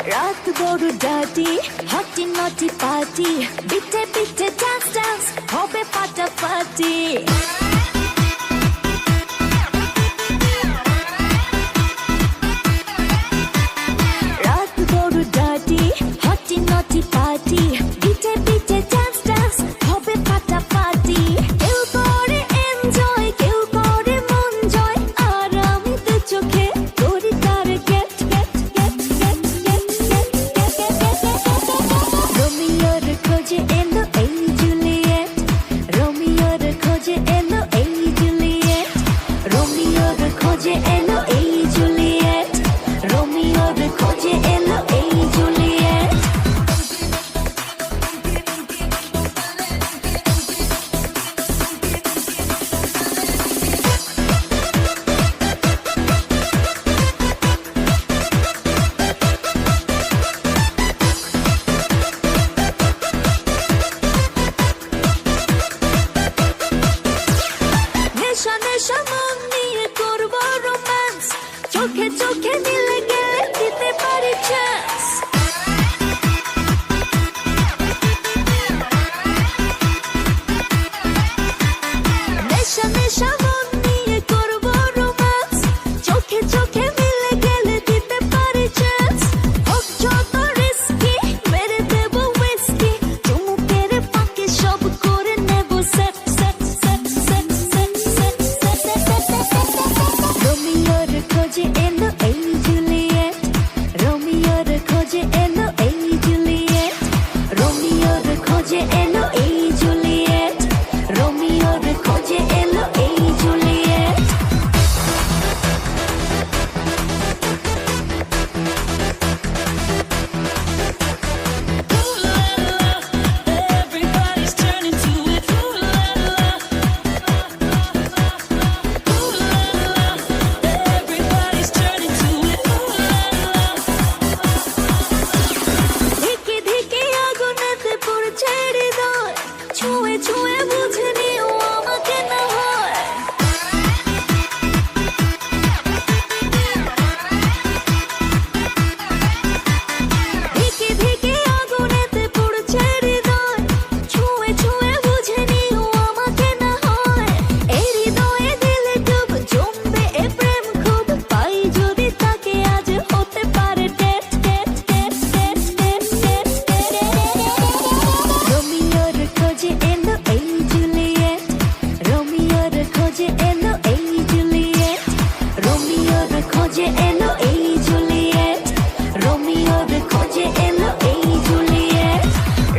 রাত বড় ডাটি হটি নটি পার্টি বিটে বিটে ডান্স ডান্স হবে ফাটাফাটি রাত বড় ডাটি হটি নটি পার্টি বিটে বিটে ডান্স ডান্স হবে ফাটাফাটি কেউ করে এনজয় কেউ করে মন জয় আর আমি তো চোখে করি তার gate gate gate gate gate gate রোমিওর খোঁজে এলো এই জুলিয়েট রোমিওর খোঁজে এলো এই জুলিয়েট রোমিওর খোঁজে এলো এই জুলিয়েট রোমিওর খোঁজে এলো এই জুলিয়েট নেশা নেশা মন নিয়ে করবো রোম্যান্স চোখে চোখে মিলে গেলে দিতে পারি চান্স নেশা নেশা মন নিয়ে করবো রোম্যান্স চোখে চোখে মিলে গেলে দিতে পারি চান্স হোক যত রিস্কি মেরে দেবো হুইস্কি চুমুকের ফাঁকে সব করে নেবো set set set set set set set রোমিওর খোঁজে এলো এই জুলিয়েট রোমিওর খোঁজে এলো এই জুলিয়েট রোমিওর খোঁজে এলো এই জুলিয়েট রোমিওর খোঁজে এলো এই Juliet Everybody's turning to it. Ooh la la. Ooh la la. Everybody's turning to it. Ooh la la. ধিকে ধিকে আগুনেতে পড়ছে হৃদয় ছুঁয়ে ছুঁয়ে বুঝে নিও আমাকে না হয় ধিকে ধিকে আগুনেতে পড়ছে হৃদয় ছুঁয়ে ছুঁয়ে বুঝে নিও আমাকে না হয় এই হৃদয়ে দিলে ডুব জমবে এ প্রেম খুব পাই যদি তাকে আজ হতে পারে date date date date date date রোমিওর খোঁজে এলো এই জুলিয়েট রোমিওর খোঁজে এলো এই জুলিয়েট রোমিওর খোঁজে এলো এই জুলিয়েট রোমিওর খোঁজে এলো এই জুলিয়েট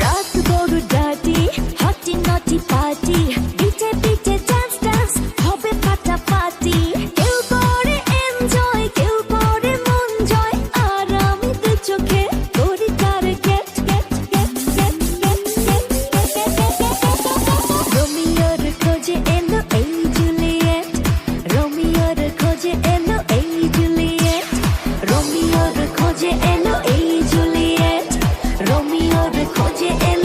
রাত বড় ডাটি হটি নটি পার্টি বিটে বিটে ডান্স ডান্স হবে ফাটাফাটি কেউ করে এনজয় কেউ করে মন জয় আর আমি তো চোখে করি তার gate gate gate gate gate gate রোমিওর খোঁজে এলো এই জুলিয়েট রোমিওর খোঁজে এলো এই জুলিয়েট রোমিওর খোঁজে এলো এই জুলিয়েট রোমিওর খোঁজে এলো